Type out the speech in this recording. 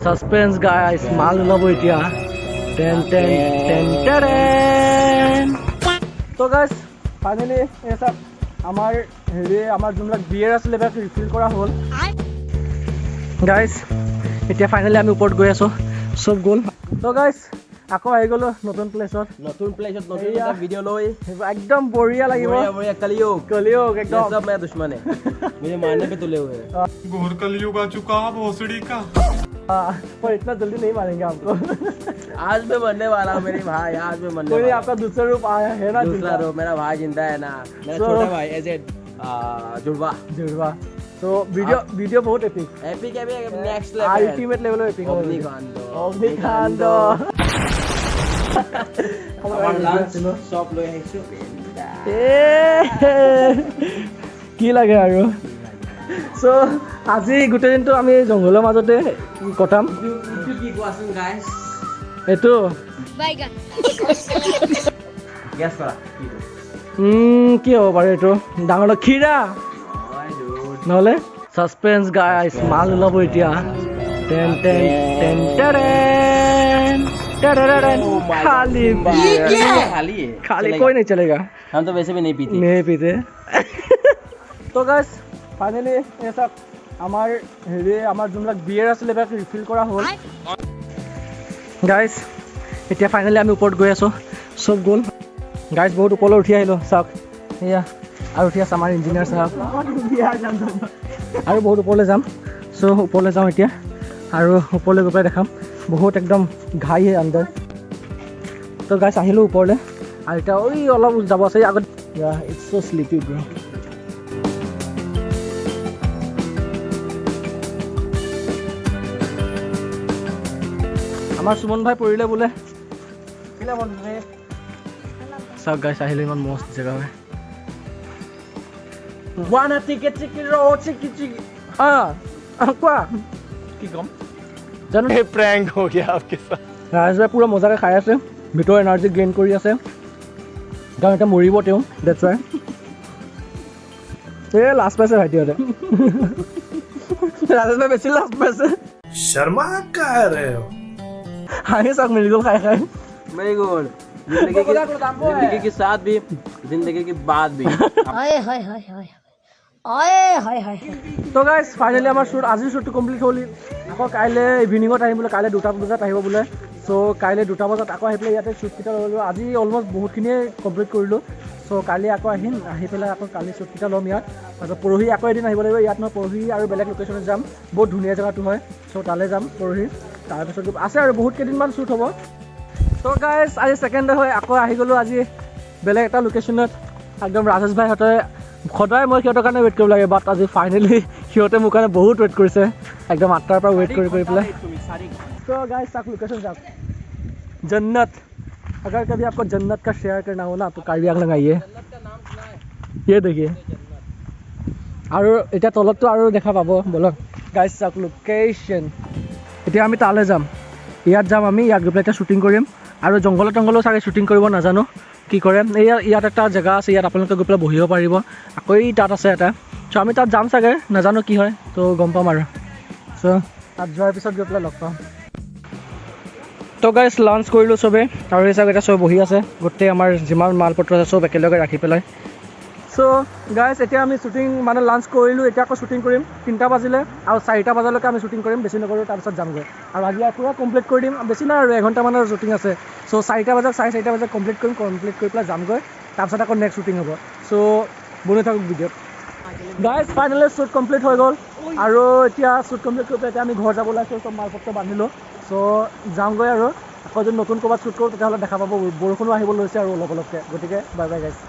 Suspense guys, মাল ওলাব এতিয়া। Ten ten ten ten. তো গাইস ফাইনালি এই সব আমাৰ আমাৰ যোনবিলাক বিয়েৰ আছিলে এইবিলাক ৰিফিল কৰা হ'ল গাইস। এতিয়া ফাইনালি আমি ওপৰত গৈ আছো, চব গ'ল। তো গাইস আকৌ আহি গ'লো নতুন প্লেচত নতুন এটা ভিডিঅ' লৈ একদম বঢ়িয়া লাগিব। कलियुग एकदम सब मैं दुश्मन है मुझे मारने पे तुले हुए हैं। घोर कलयुग आ चुका भोसड़ी का। पर इतना जल्दी नहीं मारेंगे आपको। आज मैं मरने वाला हूँ मेरे भाई, आज मैं मरने कोई वाला। आपका दूसरा रूप आया है ना? दूसरा रूप मेरा भाई जिंदा है ना, मेरा छोटा भाई ऐसे जुड़वा। तो वीडियो बहुत एपिक है next level, ultimate level epic. অগ্নিকাণ্ড আমার লাঞ্চ সব লৈ আহিছো। কি লাগে আৰু। সো আজি গোটেই দিনটো আমি জংঘলৰ মাজতে কটাম। কি কোৱাচোন গাইস, এইটো গেছ কৰা কি হ'ব পাৰে? এইটো ডাঙৰ ক্ষীৰা নহ'লে? সাসপেন্স গাইস, মাল ওলাব এতিয়া। Ten ten ten ten ten. खाली खाली कोई नहीं चलेगा, हम तो वैसे भी नहीं पीते। তো গাইস ফাইনালি এই সব আমাৰ যোনবিলাক বিয়েৰ আছিলে এইবিলাক ৰিফিল কৰা হ'ল গাইস। এতিয়া ফাইনালি আমি ওপৰত গৈ আছো, চব গ'ল গাইস। বহুত ওপৰলৈ উঠি আহিলোঁ, চাওক এয়া। আৰু উঠি আছে আমাৰ ইঞ্জিনিয়াৰ চাওক। আৰু বহুত ওপৰলৈ যাম। চ' ওপৰলৈ যাওঁ এতিয়া, আৰু ওপৰলৈ গৈ পেলাই দেখাম। বহুত একদম ঘাই হে আণ্ডাৰ। তো গাইছ আহিলোঁ ওপৰলৈ, আৰু এতিয়া ঐ অলপ যাব আছে আগত। ইটছ চ' স্লিপি ব্ৰ। আমাৰ সুমন ভাই পৰিলে বোলে। চাওক গাইছ আহিলোঁ, ইমান মস্ত জেগা হয়। वाना टिके रो चिकी কোৱা কি কম জানো। प्रैंक हो गया आपके साथ। ৰাজেশ ভাই পুৰা মজাকৈ খাই আছে, ভিতৰৰ এনাৰ্জি গেইন কৰি আছে, কাৰণ এতিয়া মৰিব তেওঁ। ডেটছ ৱাই এই লাজ পাইছে ভাইটিহঁতে। ৰাজেশ ভাই বেছি লাজ পাইছে। शर्मा कह रहे हो? হাঁহি চাওক মেৰিগল খাই খাই। मेरी गोल जिंदगी के साथ भी, जिंदगी के बाद भी। তো গাইছ ফাইনেলি আমাৰ শ্বুট, আজিৰ শ্বুটটো কমপ্লিট হ'ল। আকৌ কাইলৈ ইভিনিঙত আহিম বোলে, কাইলৈ 2টা বজাত আহিব বোলে। চ' কাইলৈ 2টা বজাত আকৌ আহি পেলাই ইয়াতে শ্বুটকেইটা ল'লোঁ। আজি অলমষ্ট বহুতখিনিয়ে কমপ্লিট কৰিলোঁ। চ' কালি আকৌ আহিম, আহি পেলাই আকৌ কালি শ্বুটকেইটা ল'ম ইয়াত। তাৰপিছত পৰহি আকৌ এদিন আহিব লাগিব ইয়াত। মই পৰহি আৰু বেলেগ লোকেশ্যনত যাম, বহুত ধুনীয়া জেগাটো হয়। চ' তালৈ যাম পৰহি। তাৰপিছত আছে আৰু বহুত কেইদিনমান শ্বুট হ'ব। তো গাইছ আজি ছেকেণ্ড ডে হয়, আকৌ আহি গ'লোঁ আজি বেলেগ এটা লোকেশ্যনত। একদম ৰাজেশ ভাইহঁতে সদায় মই সিহঁতৰ কাৰণে ৱেইট কৰিব লাগে, বাট আজি ফাইনেলি সিহঁতে মোৰ কাৰণে বহুত ৱেইট কৰিছে, একদম 8টাৰ পৰা ৱেইট কৰি পেলাই। तो गाइस आप लोकेशन जाओ जन्नत। अगर कभी आपको जन्नत का शेयर करना हो ना तो कार्बी आंगलং आइए। ये देखिए আৰু এতিয়া তলতটো আৰু দেখা পাব। বলক গাইস চাওক লোকেশ্যন। এতিয়া আমি তালৈ যাম, ইয়াত যাম আমি। ইয়াত গৈ পেলাই এতিয়া শ্বুটিং কৰিম, আৰু জংঘলো চাগে শ্বুটিং কৰিব নাজানো কি কৰে। ইয়াত এটা জেগা আছে, ইয়াত আপোনালোকে গৈ পেলাই বহিব পাৰিব। আকৌ তাত আছে এটা। চ' আমি তাত যাম চাগে, নাজানো কি হয়, তো গম পাম আৰু। চ' তাত যোৱাৰ পিছত গৈ পেলাই লগ পাম। তো গাইছ লাঞ্চ কৰিলোঁ চবেই, আৰু এই চাগে এতিয়া চব বহি আছে। গোটেই আমাৰ যিমান মালপত্ৰ আছে চব একেলগে ৰাখি পেলাই। চ' গাইছ এতিয়া আমি শ্বুটিং মানে লাঞ্চ কৰিলোঁ, এতিয়া আকৌ শ্বুটিং কৰিম। 3টা বাজিলে, আৰু 4টা বজালৈকে আমি শ্বুটিং কৰিম, বেছি নকৰোঁ। তাৰপিছত যামগৈ, আৰু আজি পূৰা কমপ্লিট কৰি দিম। বেছি নাই আৰু 1 ঘণ্টামানৰ শ্বুটিং আছে। চ' 4টা বজাত 4:30 বজাত কমপ্লিট কৰিম। কমপ্লিট কৰি পেলাই যামগৈ, তাৰপিছত আকৌ নেক্সট শ্বুটিং হ'ব। চ' বনি থাকক ভিডিঅ'ত। গাইছ ফাইনেলি শ্বুট কমপ্লিট হৈ গ'ল, আৰু এতিয়া শ্বুট কমপ্লিট কৰি পেলাই এতিয়া আমি ঘৰ যাব ওলাইছোঁ। চব মালপত্ৰ বান্ধিলোঁ। চ' যাওঁগৈ, আৰু আকৌ যদি নতুন ক'ৰবাত শ্বুট কৰোঁ তেতিয়াহ'লে দেখা পাব। বৰষুণো আহিব লৈছে আৰু অলপ অলপকৈ। গতিকে বাই বাই গাইছ।